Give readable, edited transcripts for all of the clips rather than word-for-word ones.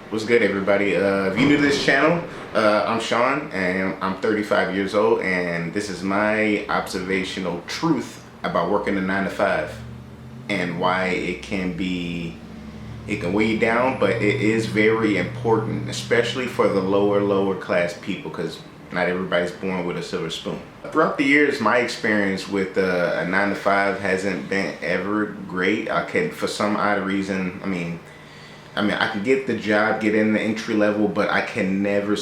What's good, everybody? If you're new to this channel, I'm Shawn and I'm 35 years old, and this is my observational truth about working a 9 to 5 and why it can weigh you down, but it is very important, especially for the lower class people, because not everybody's born with a silver spoon. Throughout the years, my experience with a 9 to 5 hasn't been ever great. For some odd reason, I can get the job, get in the entry level, but I can never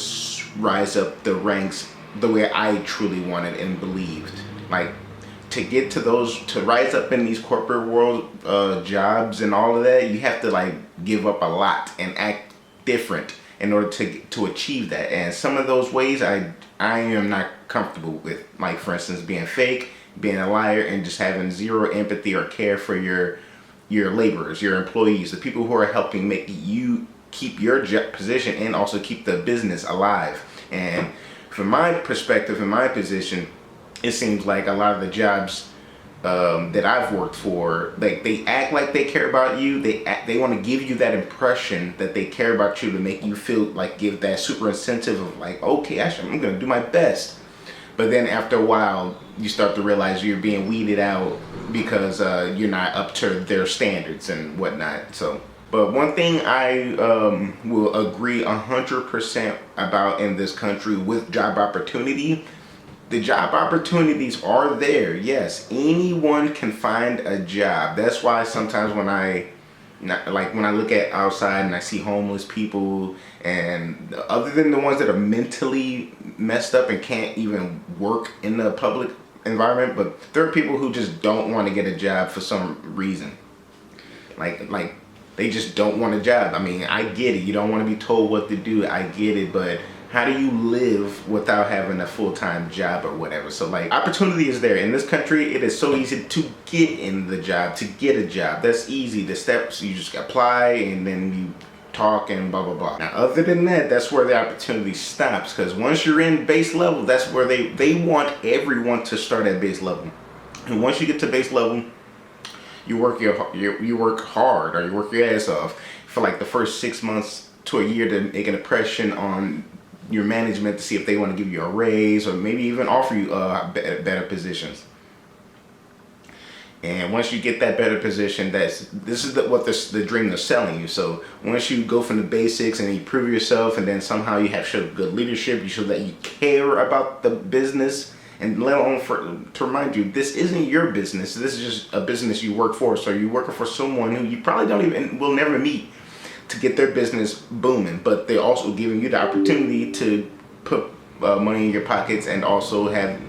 rise up the ranks the way I truly wanted and believed. Like, to rise up in these corporate world jobs and all of that, you have to like give up a lot and act different in order to achieve that. And some of those ways I am not comfortable with. Like, for instance, being fake, being a liar, and just having zero empathy or care for your laborers, your employees, the people who are helping make you keep your position and also keep the business alive. And from my perspective, in my position, it seems like a lot of the jobs that I've worked for, like, they act like they care about you. They want to give you that impression that they care about you to make you feel like, give that super incentive of like, okay, actually, I'm gonna do my best. But then after a while, you start to realize you're being weeded out because you're not up to their standards and whatnot. So, but one thing I will agree 100% about in this country with job opportunity, the job opportunities are there. Yes, anyone can find a job. That's why sometimes when I look at outside and I see homeless people, and other than the ones that are mentally messed up and can't even work in the public environment, but there are people who just don't want to get a job for some reason. Like they just don't want a job. I mean, I get it. You don't want to be told what to do. I get it, but how do you live without having a full-time job or whatever? So like, opportunity is there. In this country, it is so easy to get in the job, to get a job. That's easy. The steps, you just apply and then you talk and blah, blah, blah. Now, other than that, that's where the opportunity stops, because once you're in base level, that's where they want everyone to start at base level. And once you get to base level, you work hard, or you work your ass off for like the first 6 months to a year to make an impression on your management, to see if they want to give you a raise or maybe even offer you better positions. And once you get that better position, this is the dream they're selling you. So once you go from the basics and you prove yourself, and then somehow you have show good leadership, you show that you care about the business, and let alone to remind you, this isn't your business. This is just a business you work for. So you're working for someone who you probably will never meet, to get their business booming. But they're also giving you the opportunity to put money in your pockets and also have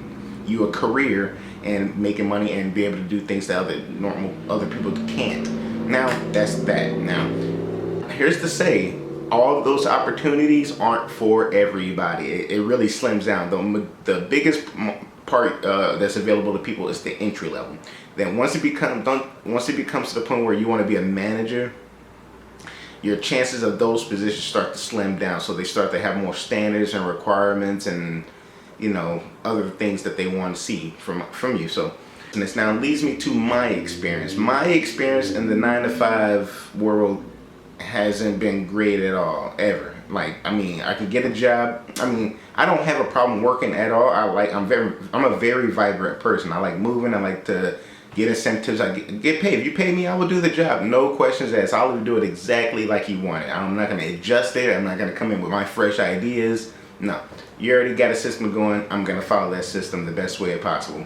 you a career and making money and be able to do things that other people can't. Now, that's that. Now, here's to say, all of those opportunities aren't for everybody. It really slims down. The biggest part that's available to people is the entry level. Then once it becomes to the point where you want to be a manager, your chances of those positions start to slim down. So they start to have more standards and requirements and, you know, other things that they want to see from you. So, and this now leads me to my experience. My experience in the 9 to 5 world hasn't been great at all, ever. Like, I mean, I can get a job. I mean, I don't have a problem working at all. I'm a very vibrant person. I like moving. I like to get incentives. I get paid. If you pay me, I will do the job. No questions asked. I'll do it exactly like you want it. I'm not going to adjust it. I'm not going to come in with my fresh ideas. No. You already got a system going. I'm going to follow that system the best way possible.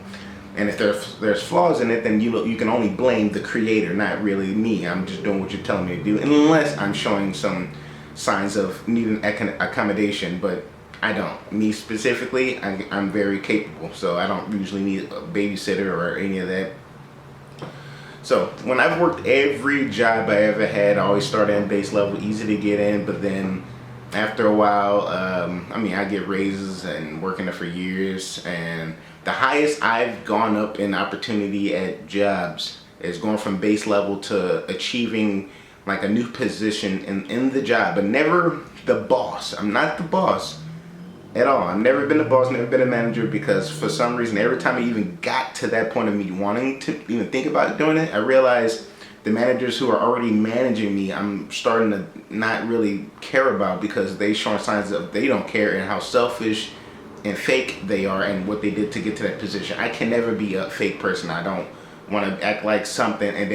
And if there's flaws in it, then you can only blame the creator, not really me. I'm just doing what you're telling me to do, unless I'm showing some signs of needing accommodation, but I don't. Me specifically, I'm very capable, so I don't usually need a babysitter or any of that. So when I've worked every job I ever had, I always started in base level, easy to get in, but then after a while, I get raises and working there for years, and the highest I've gone up in opportunity at jobs is going from base level to achieving like a new position in the job, but never the boss. I'm not the boss at all. I've never been a boss, never been a manager, because for some reason, every time I even got to that point of me wanting to even think about doing it, I realized the managers who are already managing me, I'm starting to not really care about, because they showing signs of they don't care, and how selfish and fake they are, and what they did to get to that position. I can never be a fake person. I don't want to act like something, and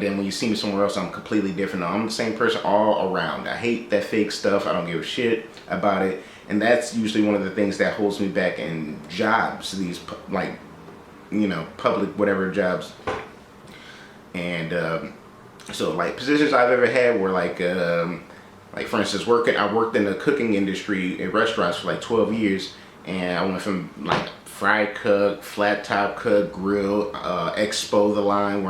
then when you see me somewhere else, I'm completely different. No, I'm the same person all around. I hate that fake stuff. I don't give a shit about it, and that's usually one of the things that holds me back in jobs. These like, public whatever jobs. And so like positions I've ever had were like for instance, I worked in the cooking industry in restaurants for like 12 years, and I went from like fry cook, flat top cook, grill, expo the line,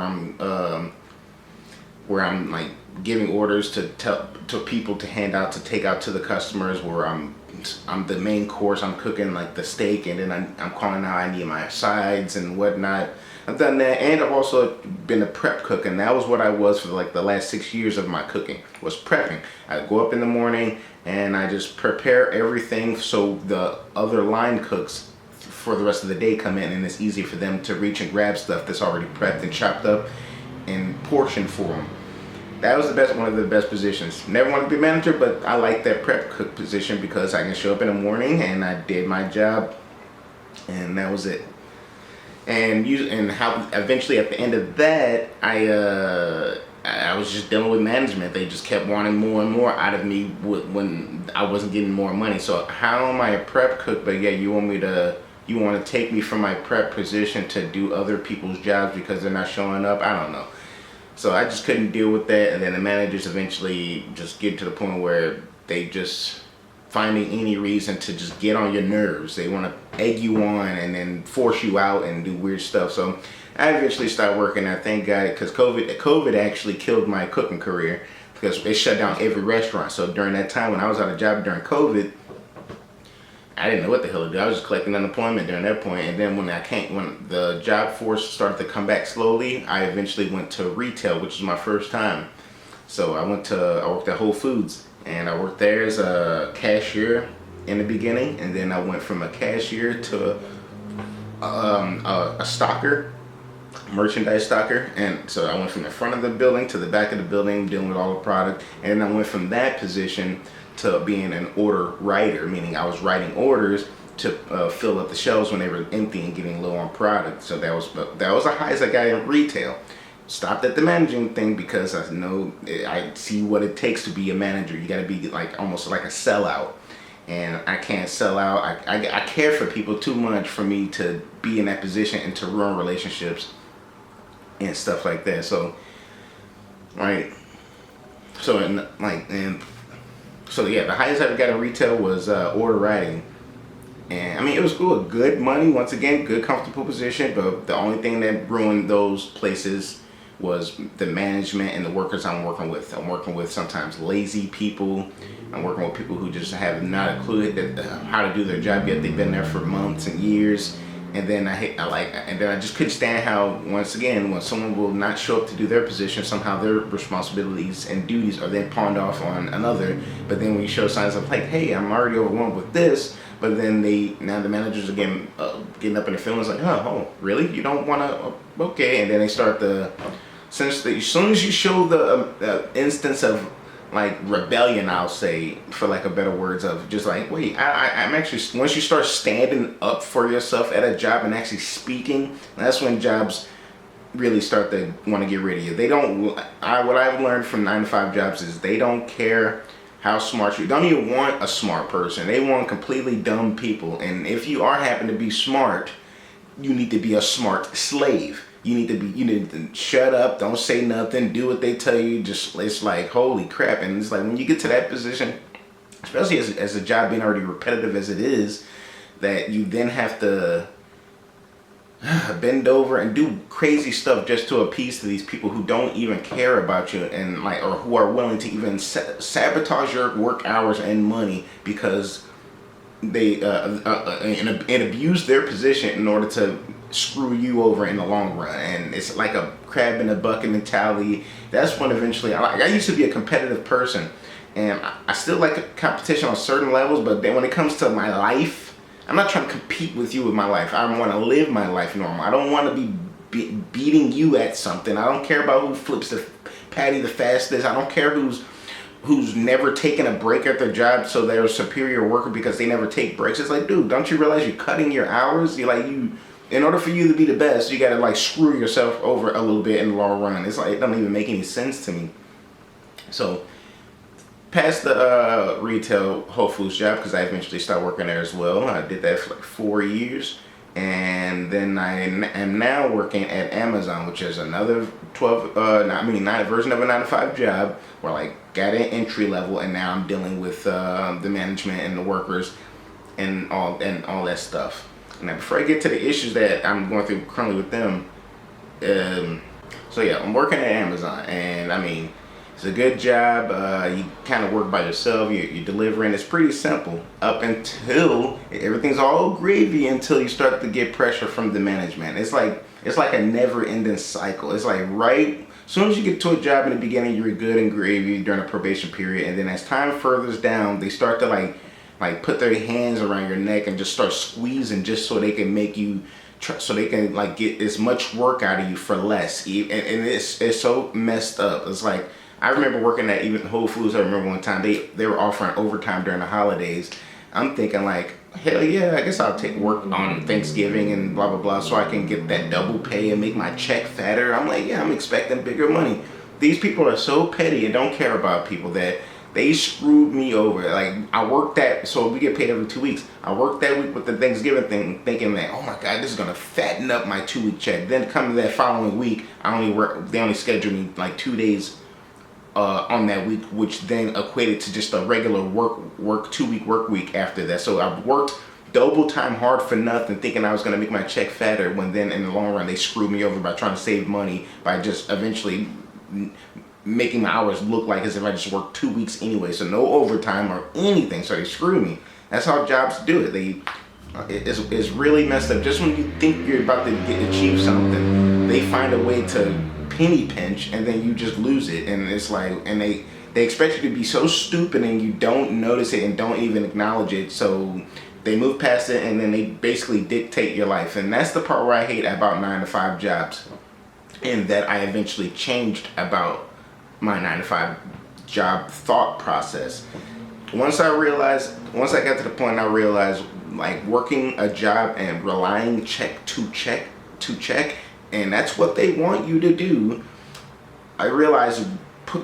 where I'm like giving orders to people to hand out, to take out to the customers, where I'm the main course. I'm cooking like the steak, and then I'm calling out I need my sides and whatnot. I've done that, and I've also been a prep cook, and that was what I was for like the last 6 years of my cooking, was prepping. I go up in the morning and I just prepare everything so the other line cooks for the rest of the day come in, and it's easy for them to reach and grab stuff that's already prepped and chopped up and portioned for them. That was one of the best positions. Never wanted to be a manager, but I like that prep cook position because I can show up in the morning and I did my job, and that was it. And how eventually at the end of that, I was just dealing with management. They just kept wanting more and more out of me when I wasn't getting more money. So how am I a prep cook, but yeah, you want to take me from my prep position to do other people's jobs because they're not showing up? I don't know. So I just couldn't deal with that, and then the managers eventually just get to the point where they just finding any reason to just get on your nerves. They want to egg you on and then force you out and do weird stuff. So I eventually started working there, thank God, because COVID actually killed my cooking career, because they shut down every restaurant. So during that time when I was out of job during COVID, I didn't know what the hell to do. I was just collecting unemployment during that point. And then when the job force started to come back slowly, I eventually went to retail, which was my first time. So I worked at Whole Foods, and I worked there as a cashier in the beginning, and then I went from a cashier to a stocker, merchandise stocker. And so I went from the front of the building to the back of the building, dealing with all the product. And then I went from that position to being an order writer, meaning I was writing orders to fill up the shelves when they were empty and getting low on product. So that was the highest I got in retail. Stopped at the managing thing because I see what it takes to be a manager. You got to be like almost like a sellout, and I can't sell out. I care for people too much for me to be in that position and to ruin relationships and stuff like that. So, right. So yeah, the highest I ever got in retail was order writing. And I mean, it was cool, good money, once again, good comfortable position, but the only thing that ruined those places was the management and the workers I'm working with. I'm working with sometimes lazy people. I'm working with people who just have not a clue how to do their job yet. They've been there for months and years. And then I just couldn't stand how, once again, when someone will not show up to do their position, somehow their responsibilities and duties are then pawned off on another. But then when you show signs of like, hey, I'm already overwhelmed with this, but then the managers are getting up in their feelings like, oh, really? You don't want to? Okay. And then they start as soon as you show the instance of like rebellion, I'll say, for like a better words, of just like, wait, I'm actually, once you start standing up for yourself at a job and actually speaking, that's when jobs really start to want to get rid of you. What I've learned from 9-to-5 jobs is they don't care how smart you don't even want a smart person. They want completely dumb people. And if you happen to be smart, you need to be a smart slave. You need to shut up, don't say nothing, do what they tell you. It's like, holy crap. And it's like, when you get to that position, especially as a job being already repetitive as it is, that you then have to bend over and do crazy stuff just to appease to these people who don't even care about you, and or who are willing to even sabotage your work hours and money because they and abuse their position in order to screw you over in the long run. And it's like a crab in a bucket mentality. That's when eventually I used to be a competitive person, and I still like competition on certain levels, but then when it comes to my life, I'm not trying to compete with you with my life. I want to live my life normal. I don't want to be beating you at something. I don't care about who flips the patty the fastest. I don't care who's never taken a break at their job, so they're a superior worker because they never take breaks. It's like, dude, don't you realize you're cutting your hours? You're like, in order for you to be the best, you gotta like screw yourself over a little bit in the long run. It's like, it doesn't even make any sense to me. So past the retail Whole Foods job, because I eventually started working there as well. I did that for like 4 years, and then I am now working at Amazon, which is another 9 version of a 9 to 5 job, where I like got an entry level, and now I'm dealing with the management and the workers and all that stuff. Now, before I get to the issues that I'm going through currently with them, so yeah, I'm working at Amazon, and I mean, it's a good job. You kind of work by yourself. You're delivering. It's pretty simple up until everything's all gravy until you start to get pressure from the management. It's like a never-ending cycle. It's like right as soon as you get to a job in the beginning, you're good and gravy during a probation period, and then as time furthers down, they start to like put their hands around your neck and just start squeezing just so they can make you. So they can like get as much work out of you for less, and it's so messed up. It's like, I remember working at even Whole Foods. I remember one time they were offering overtime during the holidays. I'm thinking like, hell yeah, I guess I'll take work on Thanksgiving and blah blah blah, so I can get that double pay and make my check fatter. I'm like, yeah, I'm expecting bigger money. These people are so petty and don't care about people that they screwed me over. Like, I worked that, so we get paid every 2 weeks. I worked that week with the Thanksgiving thing, thinking that, oh my God, this is gonna fatten up my 2-week check. Then come to that following week, they only scheduled me like 2 days on that week, which then equated to just a regular work 2-week work week after that. So I worked double time hard for nothing, thinking I was gonna make my check fatter, when then in the long run they screwed me over by trying to save money by just eventually making my hours look like as if I just worked 2 weeks anyway, so no overtime or anything. So they screwed me. That's how jobs do it. It's really messed up. Just when you think you're about to achieve something, they find a way to penny pinch, and then you just lose it. And it's like, and they expect you to be so stupid, and you don't notice it and don't even acknowledge it. So they move past it, and then they basically dictate your life. And that's the part where I hate about 9 to 5 jobs, and that I eventually changed about my 9 to 5 job thought process. Once I got to the point I realized, like, working a job and relying check to check, and that's what they want you to do. I realized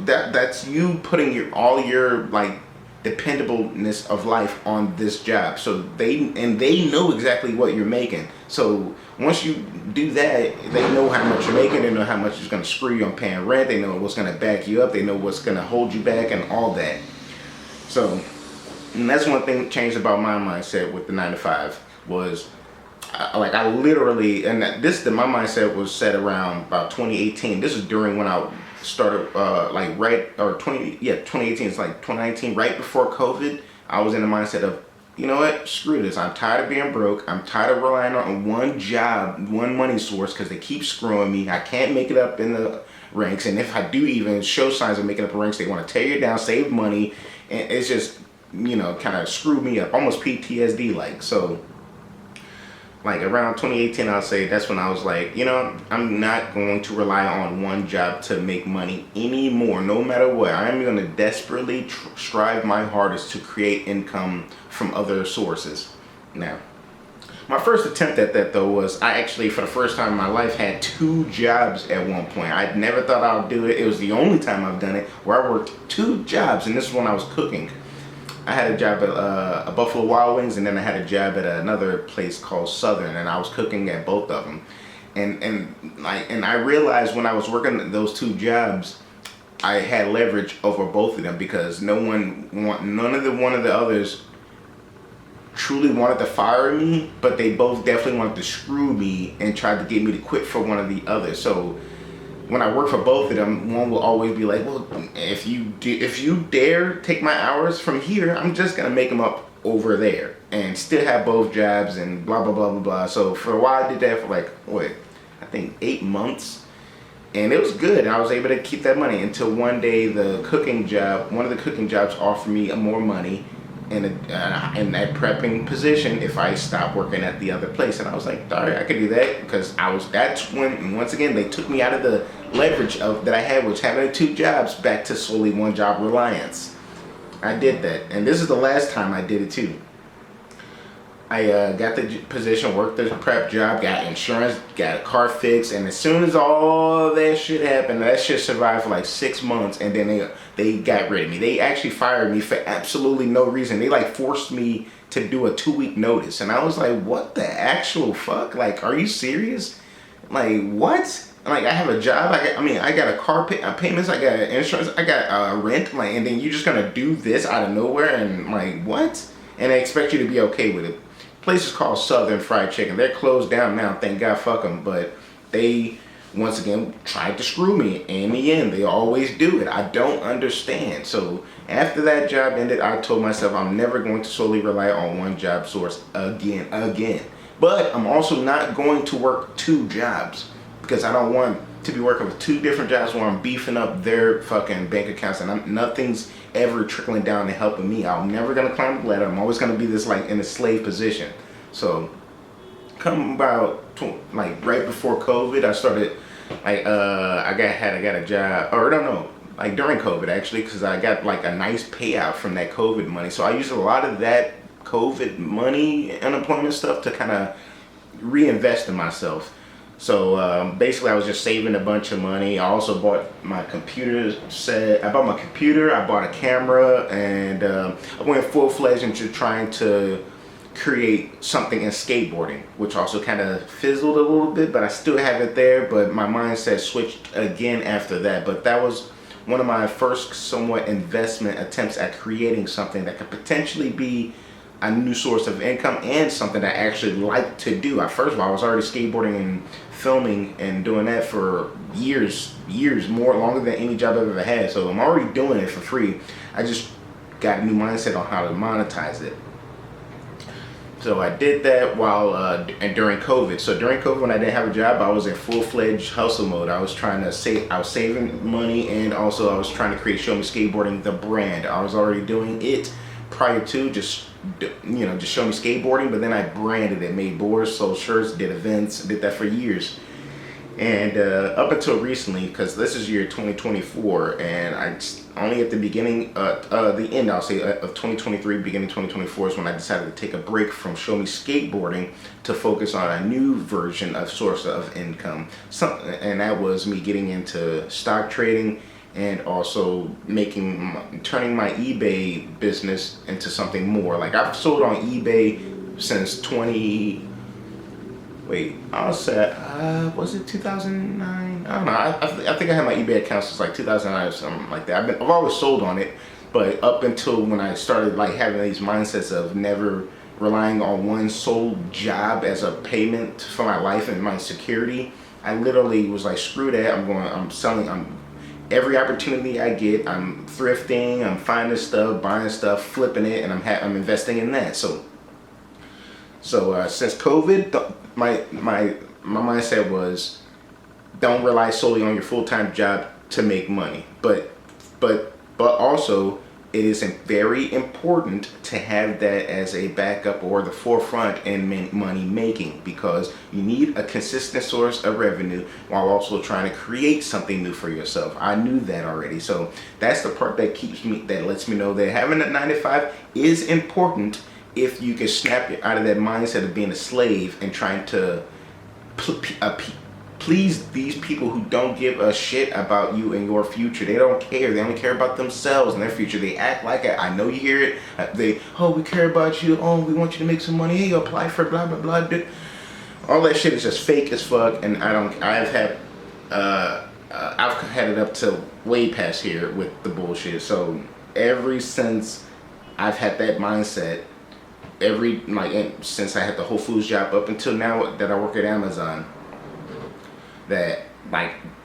that's you putting all your like dependableness of life on this job. So they know exactly what you're making. So once you do that, they know how much you're making. They know how much is going to screw you on paying rent. They know what's going to back you up. They know what's going to hold you back and all that. So, and that's one thing that changed about my mindset with the 9 to 5 was I literally, and my mindset was set around about 2018. This is during when I started 2018. It's like 2019, right before COVID. I was in the mindset of, you know what, screw this. I'm tired of being broke. I'm tired of relying on one job, one money source, because they keep screwing me. I can't make it up in the ranks, and if I do even show signs of making up the ranks, they want to tear you down, save money, and it's just, kind of screwed me up, almost PTSD like. So like around 2018, I'll say that's when I was like, I'm not going to rely on one job to make money anymore, no matter what. I'm going to desperately strive my hardest to create income from other sources. Now, my first attempt at that though was, I actually, for the first time in my life, had 2 jobs at one point. I never thought I would do it. It was the only time I've done it where I worked 2 jobs, and this is when I was cooking. I had a job at a Buffalo Wild Wings, and then I had a job at another place called Southern, and I was cooking at both of them. And I realized when I was working those 2 jobs, I had leverage over both of them, because none of the others truly wanted to fire me, but they both definitely wanted to screw me and tried to get me to quit for one of the others. So when I work for both of them, one will always be like, well, if you dare take my hours from here, I'm just gonna make them up over there and still have both jobs and blah blah blah blah blah. So for a while I did that for I think 8 months, and it was good. I was able to keep that money until one day one of the cooking jobs offered me more money, in that prepping position if I stopped working at the other place. And I was like, all right, I could do that, because that's when, once again, they took me out of the leverage of that I had, which having 2 jobs, back to solely 1 job reliance. I did that, and this is the last time I did it too. I got the position, worked the prep job, got insurance, got a car fixed, and as soon as all that shit happened, that shit survived for like 6 months, and then they got rid of me. They actually fired me for absolutely no reason. They like forced me to do a 2-week notice, and I was like, what the actual fuck? Like, are you serious? Like, what? Like, I have a job. I got a car payments. I got insurance. I got rent. Like, and then you're just gonna do this out of nowhere? And like, what? And they expect you to be okay with it. Place is called Southern Fried Chicken. They're closed down now, thank God, fuck them. But they, once again, tried to screw me. In the end, they always do it. I don't understand. So after that job ended, I told myself I'm never going to solely rely on 1 job source again. But I'm also not going to work 2 jobs, because I don't want to be working with 2 different jobs where I'm beefing up their fucking bank accounts, and nothing's ever trickling down and helping me. I'm never gonna climb the ladder. I'm always gonna be this like in a slave position. So come about like right before COVID, I started like I got a job, or no, like during COVID actually, because I got like a nice payout from that COVID money. So I used a lot of that COVID money, unemployment stuff, to kind of reinvest in myself. So basically, I was just saving a bunch of money. I also bought my computer set. I bought my computer, I bought a camera, and I went full-fledged into trying to create something in skateboarding, which also kind of fizzled a little bit, but I still have it there. But my mindset switched again after that. But that was one of my first somewhat investment attempts at creating something that could potentially be a new source of income and something that I actually like to do. First of all, I was already skateboarding and filming and doing that for years, longer than any job I've ever had. So I'm already doing it for free. I just got a new mindset on how to monetize it. So I did that while and during COVID. So during COVID, when I didn't have a job, I was in full-fledged hustle mode. I was trying to save. I was saving money, and also I was trying to create Show Me Skateboarding, the brand. I was already doing it prior to just Show Me Skateboarding, but then I branded it, made boards, sold shirts, did events, did that for years. And up until recently, because this is year 2024, and I only at the beginning, the end, I'll say, of 2023, beginning 2024 is when I decided to take a break from Show Me Skateboarding to focus on a new version of source of income. And that was me getting into stock trading, and also turning my eBay business into something more. Like, I've sold on eBay since was it 2009? I don't know. I think I had my eBay account since like 2009 or something like that. I've always sold on it, but up until when I started like having these mindsets of never relying on 1 sole job as a payment for my life and my security, I literally was like, screw that. I'm selling. Every opportunity I get, I'm thrifting, I'm finding stuff, buying stuff, flipping it, and I'm investing in that. So since COVID, my mindset was, don't rely solely on your full-time job to make money. But also, it is very important to have that as a backup or the forefront in money making, because you need a consistent source of revenue while also trying to create something new for yourself. I knew that already. So that's the part that lets me know that having a 9-to-5 is important if you can snap out of that mindset of being a slave and trying to please these people who don't give a shit about you and your future. They don't care. They only care about themselves and their future. They act like it. I know you hear it. We care about you. Oh, we want you to make some money. Hey, apply for blah, blah, blah. All that shit is just fake as fuck. And I've had it up to way past here with the bullshit. So ever since I've had that mindset, since I had the Whole Foods job up until now that I work at Amazon, that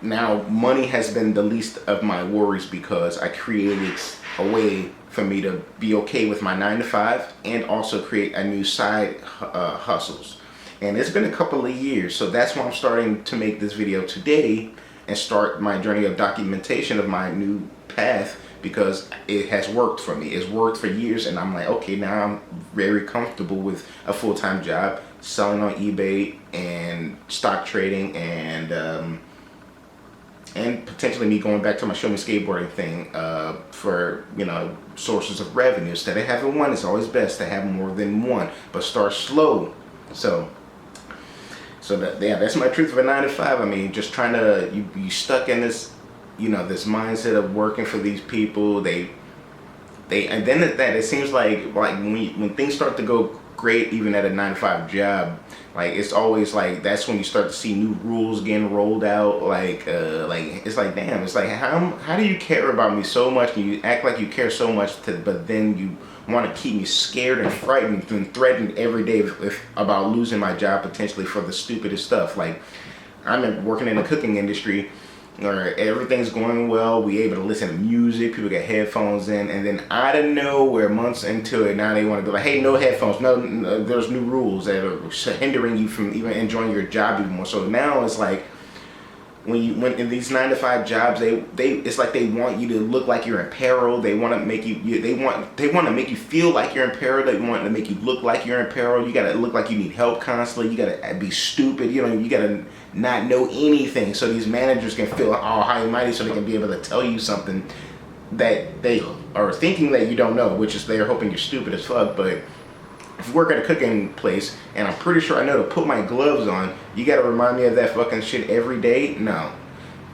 now money has been the least of my worries, because I created a way for me to be okay with my 9-to-5 and also create a new side hustles. And it's been a couple of years, so that's why I'm starting to make this video today and start my journey of documentation of my new path because it has worked for me. It's worked for years, and I'm like, okay, now I'm very comfortable with a full-time job, selling on eBay and stock trading, and potentially me going back to my show me skateboarding thing for sources of revenue. Instead of having one, it's always best to have more than one, but start slow. So that's my truth of a 9 to 5. I mean, just trying to you stuck in this this mindset of working for these people. They and then that it seems like when things start to go great, even at a 9 to 5 job, like it's always like that's when you start to see new rules getting rolled out. Like it's like, damn, it's like how do you care about me so much and you act like you care so much but then you want to keep me scared and frightened and threatened every day about losing my job potentially for the stupidest stuff. Like I'm working in the cooking industry, or everything's going well, we able to listen to music, people get headphones in, and then out of nowhere, months into it, now they want to be like, hey, no headphones, no, there's new rules that are hindering you from even enjoying your job even more. So now it's like, when in these 9 to 5 jobs, they it's like they want you to look like you're in peril. They want to make they want to make you feel like you're in peril. They want to make you look like you're in peril. You gotta look like you need help constantly. You gotta be stupid. You gotta not know anything, so these managers can feel all high and mighty, so they can be able to tell you something that they are thinking that you don't know, which is they're hoping you're stupid as fuck. But if you work at a cooking place, and I'm pretty sure I know to put my gloves on, you gotta remind me of that fucking shit every day? No.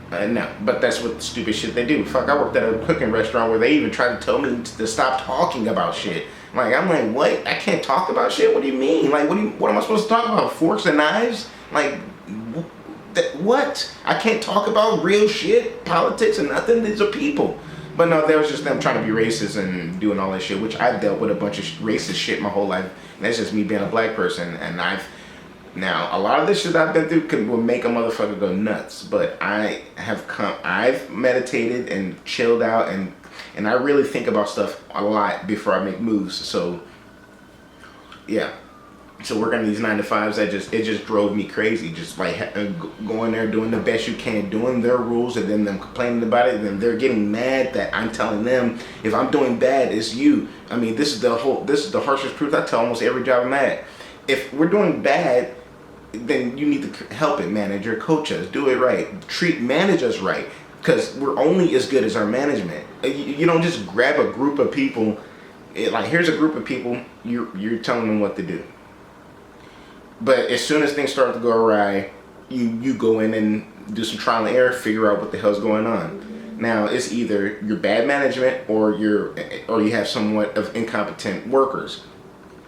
No. But that's what the stupid shit they do. Fuck, I worked at a cooking restaurant where they even tried to tell me to stop talking about shit. Like, I'm like, what? I can't talk about shit? What do you mean? Like, what am I supposed to talk about? Forks and knives? Like, what? I can't talk about real shit, politics, and nothing? These are people. But no, that was just them trying to be racist and doing all that shit, which I've dealt with a bunch of racist shit my whole life. And that's just me being a black person. And now a lot of this shit I've been through will make a motherfucker go nuts. But I've meditated and chilled out, and I really think about stuff a lot before I make moves. So yeah. So working these 9 to 5s, it just drove me crazy. Just like going there, doing the best you can, doing their rules, and then them complaining about it, and then they're getting mad that I'm telling them if I'm doing bad, it's you. I mean, this is the harshest truth I tell almost every job I'm at. If we're doing bad, then you need to help it, manager, coach us, do it right, manage us right, because we're only as good as our management. You don't just grab a group of people. Like, here's a group of people, you're telling them what to do. But as soon as things start to go awry, you go in and do some trial and error, figure out what the hell's going on. Now, it's either your bad management or you have somewhat of incompetent workers.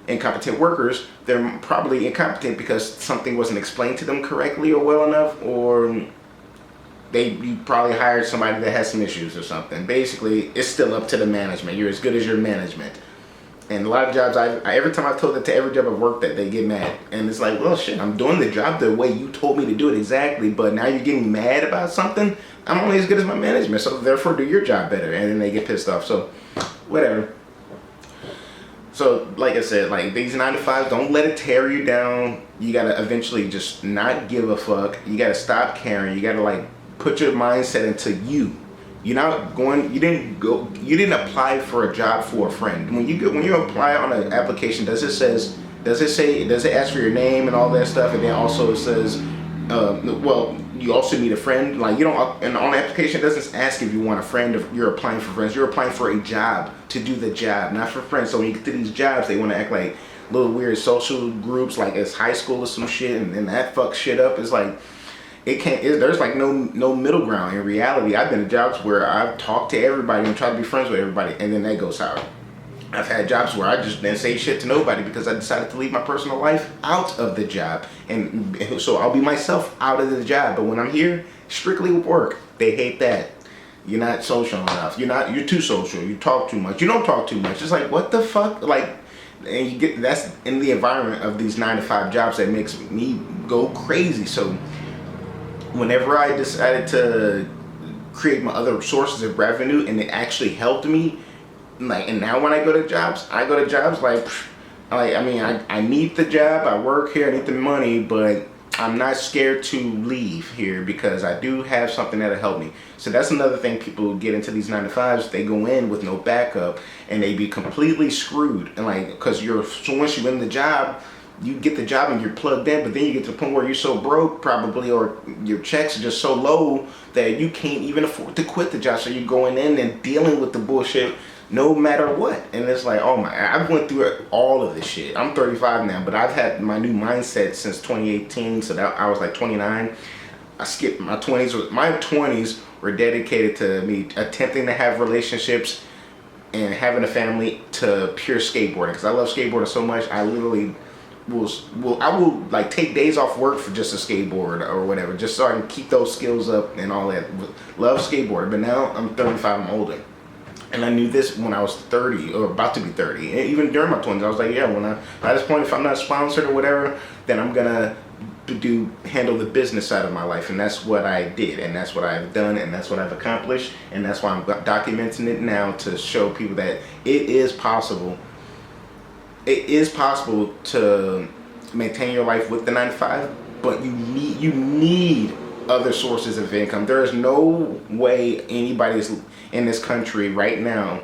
Incompetent workers, they're probably incompetent because something wasn't explained to them correctly or well enough, or you probably hired somebody that has some issues or something. Basically, it's still up to the management. You're as good as your management. And a lot of jobs, every time I've told that to every job I've worked at, they get mad. And it's like, well, shit, I'm doing the job the way you told me to do it exactly, but now you're getting mad about something? I'm only as good as my management, so therefore do your job better. And then they get pissed off. So, whatever. So, like I said, like these 9 to 5s, don't let it tear you down. You gotta eventually just not give a fuck. You gotta stop caring. You gotta put your mindset into you. You didn't apply for a job for a friend. When you apply on an application, does it ask for your name and all that stuff, and then also it says, well, you also need a friend. Like, you don't, and on the application, it doesn't ask if you want a friend, if you're applying for friends. You're applying for a job to do the job, not for friends. So when you get to these jobs, they want to act like little weird social groups, like it's high school or some shit, and then that fucks shit up. It's like, there's like no middle ground. In reality, I've been in jobs where I've talked to everybody and tried to be friends with everybody, and then that goes sour. I've had jobs where I just didn't say shit to nobody because I decided to leave my personal life out of the job, and so I'll be myself out of the job. But when I'm here, strictly work, they hate that. You're not social enough. You're too social. You talk too much. You don't talk too much. It's like, what the fuck? Like, and that's in the environment of these 9 to 5 jobs that makes me go crazy. So whenever I decided to create my other sources of revenue, and it actually helped me, and now when I go to jobs I mean, I need the job, I work here, I need the money, but I'm not scared to leave here because I do have something that'll help me. So that's another thing. People get into these 9 to 5s, they go in with no backup and they be completely screwed. And like, because so once you win the job, you get the job and you're plugged in, but then you get to the point where you're so broke probably, or your checks are just so low that you can't even afford to quit the job. So you're going in and dealing with the bullshit no matter what. And it's like, oh my, I've went through all of this shit. I'm 35 now, but I've had my new mindset since 2018. So that I was like 29. I skipped my 20s. My 20s were dedicated to me attempting to have relationships and having a family, to pure skateboarding. Because I love skateboarding so much, I literally I will like take days off work for just a skateboard or whatever, just so I can keep those skills up and all that. Love skateboarding, but now I'm 35, I'm older. And I knew this when I was 30 or about to be 30. And even during my 20s, I was like, yeah, at this point, if I'm not sponsored or whatever, then I'm gonna handle the business side of my life. And that's what I did, and that's what I've done, and that's what I've accomplished, and that's why I'm documenting it now, to show people that it is possible. It is possible to maintain your life with the 9 to 5, but you need other sources of income. There is no way anybody in this country right now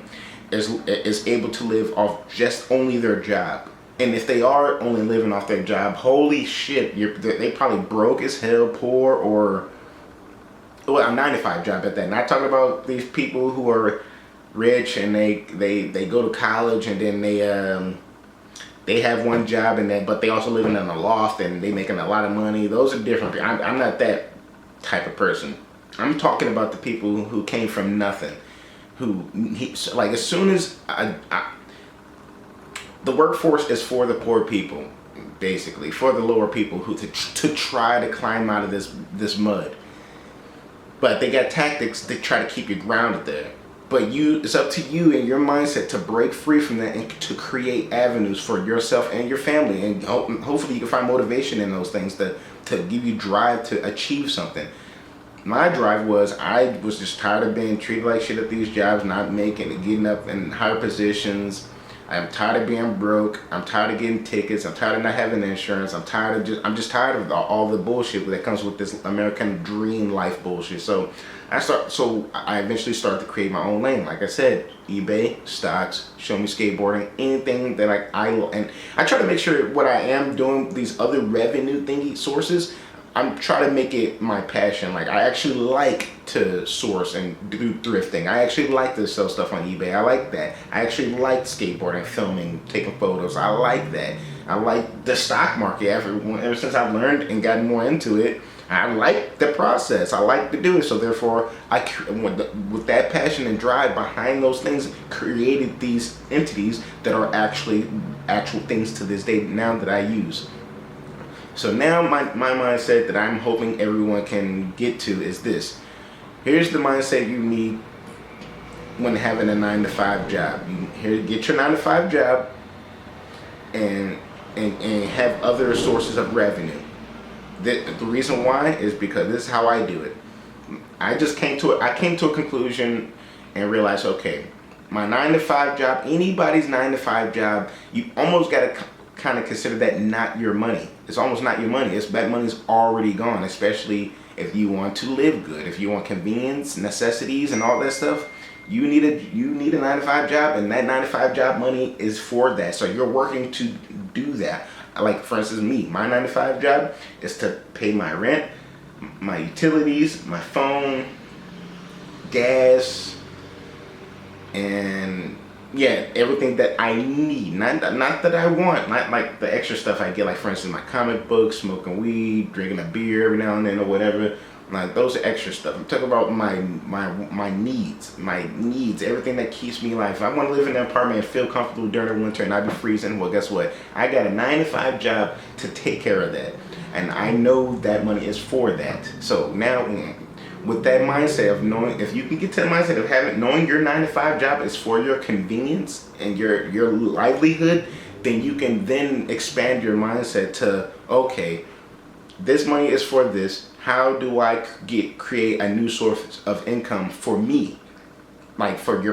is able to live off just only their job. And if they are only living off their job, holy shit, they probably broke as hell, poor, or a 9 to 5 job at that. Not talking about these people who are rich and they go to college and then they have one job but they also living in a loft and they making a lot of money. Those are different. I'm not that type of person. I'm talking about the people who came from nothing, like as soon as the workforce is for the poor people, basically for the lower people to try to climb out of this mud. But they got tactics to try to keep you grounded there. But it's up to you and your mindset to break free from that and to create avenues for yourself and your family. And hopefully you can find motivation in those things to give you drive to achieve something. My drive was, I was just tired of being treated like shit at these jobs, not making it, getting up in higher positions. I'm tired of being broke. I'm tired of getting tickets. I'm tired of not having insurance. I'm just tired of all the bullshit that comes with this American dream life bullshit. So I eventually started to create my own lane. Like I said, eBay, stocks, show me skateboarding, anything that and I try to make sure what I am doing, these other revenue thingy sources, I'm trying to make it my passion. Like, I actually like to source and do thrifting. I actually like to sell stuff on eBay. I like that. I actually like skateboarding, filming, taking photos. I like that. I like the stock market. Ever since I've learned and gotten more into it, I like the process. I like to do it. So therefore, with that passion and drive behind those things, created these entities that are actual things to this day now that I use. So now my mindset that I'm hoping everyone can get to is this. Here's the mindset you need when having a 9 to 5 job. Get your 9 to 5 job and have other sources of revenue. The reason why is because this is how I do it. I came to a conclusion and realized, okay, my 9 to 5 job, anybody's 9 to 5 job, you almost got to kind of consider that not your money. It's almost not your money. That money's already gone, especially if you want to live good, if you want convenience, necessities, and all that stuff. You need a 9 to 5 job, and that 9 to 5 job money is for that. So you're working to do that. Like, for instance, me, my 9 to 5 job is to pay my rent, my utilities, my phone, gas, and yeah, everything that I need, not that I want, not like the extra stuff I get, like for instance my comic books, smoking weed, drinking a beer every now and then or whatever. Like, those are extra stuff. I'm talking about my needs, everything that keeps me alive. If I want to live in an apartment and feel comfortable during the winter and not be freezing, well, guess what? I got a 9 to 5 job to take care of that, and I know that money is for that. So now, with that mindset of knowing, if you can get to the mindset of knowing your 9 to 5 job is for your convenience and your livelihood, then you can then expand your mindset to, okay, this money is for this. How do I create a new source of income for me, like for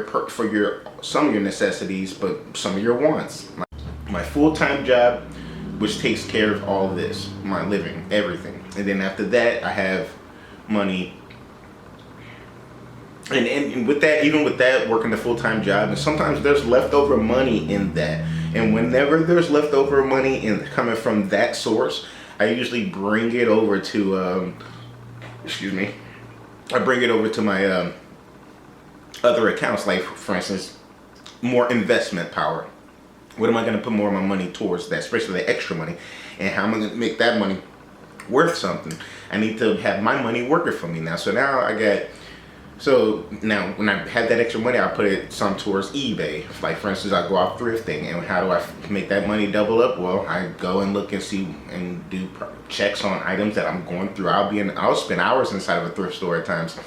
some of your necessities, but some of your wants. My full-time job which takes care of all of this, my living, everything. And then after that, I have money. And with that, even with that, working a full-time job, and sometimes there's leftover money in that. And whenever there's leftover money coming from that source, I usually bring it over to, I bring it over to my other accounts, like for instance, more investment power. What am I going to put more of my money towards that, especially the extra money, and how am I going to make that money worth something? I need to have my money working for me now. So now now when I have that extra money, I put it some towards eBay. Like for instance, I go out thrifting, and how do I make that money double up? Well, I go and look and see and do checks on items that I'm going through. I'll spend hours inside of a thrift store at times.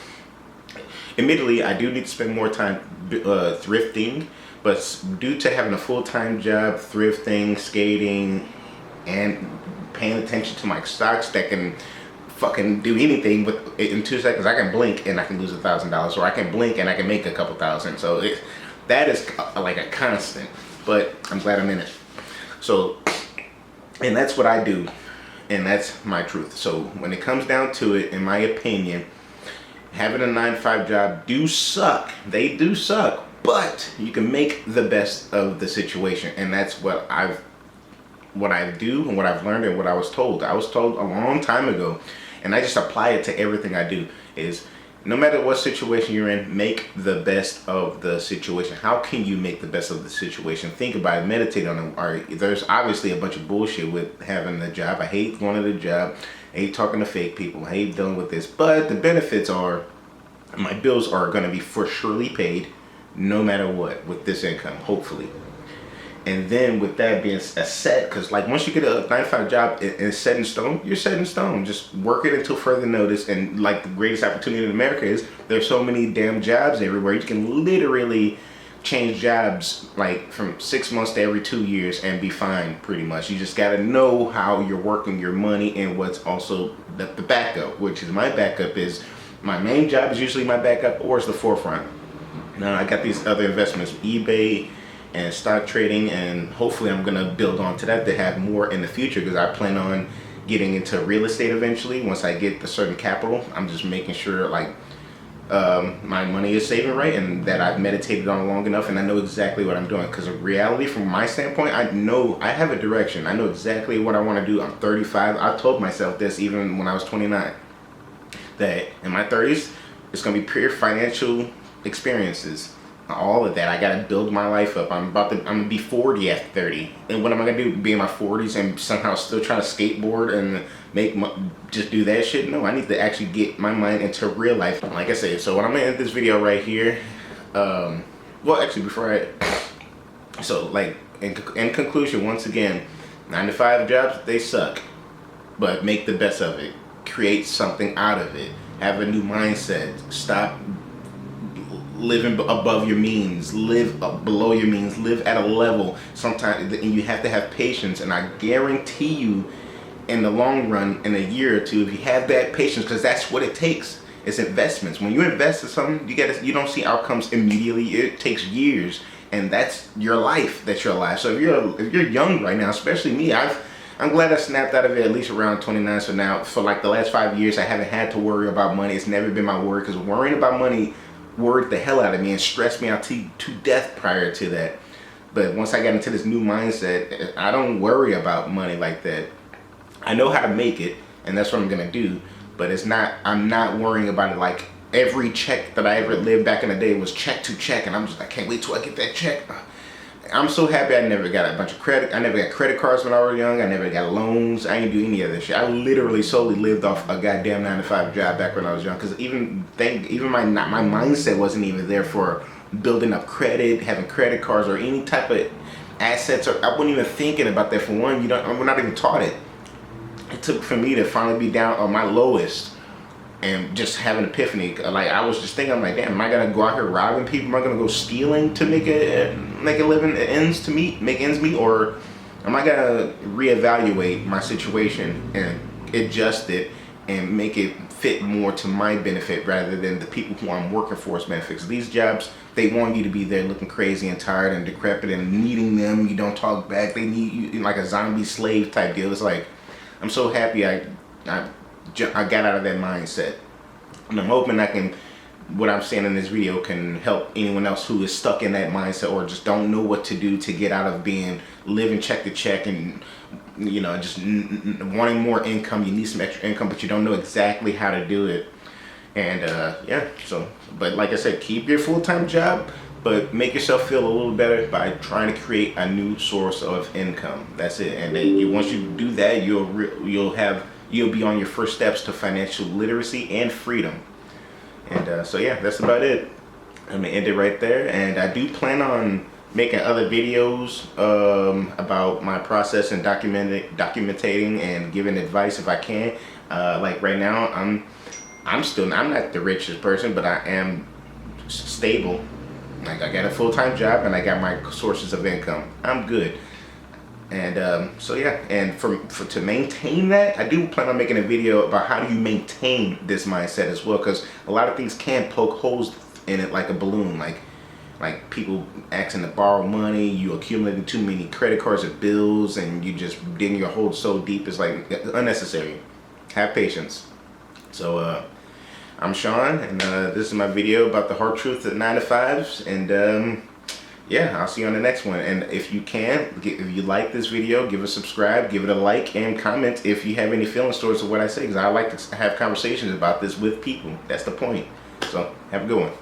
Admittedly, I do need to spend more time thrifting, but due to having a full-time job, thrifting, skating, and paying attention to my stocks that can fucking do anything in 2 seconds. I can blink and I can lose $1,000, or I can blink and I can make a couple thousand. So that is like a constant, but I'm glad I'm in it. So, and that's what I do, and that's my truth. So when it comes down to it, in my opinion, having a 9-to-5 job do suck. They do suck, but you can make the best of the situation, and that's what I do and what I've learned and what I was told. I was told a long time ago, and I just apply it to everything I do, is no matter what situation you're in, make the best of the situation. How can you make the best of the situation? Think about it, meditate on it. All right, there's obviously a bunch of bullshit with having a job. I hate going to the job. I hate talking to fake people. I hate dealing with this. But the benefits are, my bills are going to be for surely paid no matter what with this income, hopefully. And then with that being a set, because like once you get a 9-to-5 job and it's set in stone, you're set in stone. Just work it until further notice. And like the greatest opportunity in America is there's so many damn jobs everywhere. You can literally change jobs like from 6 months to every 2 years and be fine pretty much. You just got to know how you're working your money, and what's also the backup, which is my backup is my main job is usually my backup, or it's the forefront. Now I got these other investments, eBay and stock trading, and hopefully I'm gonna build on to that to have more in the future, because I plan on getting into real estate eventually. Once I get a certain capital, I'm just making sure like my money is saving right, and that I've meditated on long enough, and I know exactly what I'm doing. Because in reality, from my standpoint, I know I have a direction. I know exactly what I want to do. I'm 35. I told myself this even when I was 29, that in my 30s it's gonna be pure financial experiences. All of that, I gotta build my life up. I'm gonna be 40 after 30, and what am I gonna do? Be in my 40s and somehow still try to skateboard and just do that shit? No, I need to actually get my mind into real life. Like I said, so when I'm gonna end this video right here, well, actually, so like in conclusion, once again, 9-to-5 jobs, they suck, but make the best of it. Create something out of it. Have a new mindset. Stop living above your means, live below your means, live at a level sometimes, and you have to have patience. And I guarantee you, in the long run, in a year or two, if you have that patience, because that's what it takes. It's investments. When you invest in something, you don't see outcomes immediately. It takes years, and that's your life. That's your life. So if you're young right now, especially me, I'm glad I snapped out of it at least around 29. So now for like the last 5 years, I haven't had to worry about money. It's never been my worry, because worrying about money worried the hell out of me and stressed me out to death prior to that. But once I got into this new mindset, I don't worry about money like that. I know how to make it, and that's what I'm gonna do, but I'm not worrying about it like every check that I ever lived back in the day was check to check, and I'm just like, I can't wait till I get that check. I'm so happy I never got a bunch of credit. I never got credit cards when I was young. I never got loans. I didn't do any of this shit. I literally solely lived off a goddamn 9-to-5 job back when I was young. Because even my mindset wasn't even there for building up credit, having credit cards, or any type of assets. Or I wasn't even thinking about that. For one, we're not even taught it. It took for me to finally be down on my lowest and just have an epiphany. Like, I was just thinking, I'm like, damn, am I gonna go out here robbing people? Am I gonna go stealing to make a living, make ends meet? Or am I gonna reevaluate my situation and adjust it and make it fit more to my benefit rather than the people who I'm working for's benefits. These jobs, they want you to be there looking crazy and tired and decrepit and needing them. You don't talk back. They need you like a zombie slave type deal. It's like, I'm so happy I got out of that mindset. And I'm hoping what I'm saying in this video can help anyone else who is stuck in that mindset or just don't know what to do to get out of being living check to check and just wanting more income. You need some extra income, but you don't know exactly how to do it. And yeah, so, but like I said, keep your full-time job, but make yourself feel a little better by trying to create a new source of income. That's it. And then once you do that, you'll be on your first steps to financial literacy and freedom. And so yeah, that's about it. I'm gonna end it right there. And I do plan on making other videos about my process and documenting and giving advice if I can. Like right now, I'm not the richest person, but I am stable. Like I got a full-time job and I got my sources of income. I'm good. And so yeah, and to maintain that, I do plan on making a video about how do you maintain this mindset as well, because a lot of things can poke holes in it like a balloon, like people asking to borrow money, you accumulating too many credit cards and bills, and you just digging your hole so deep, it's like unnecessary. Have patience. So I'm Shawn, and this is my video about the hard truth at 9 to 5s, and yeah, I'll see you on the next one. And if you like this video, give it a subscribe, give it a like, and comment if you have any feelings towards what I say, because I like to have conversations about this with people. That's the point. So have a good one.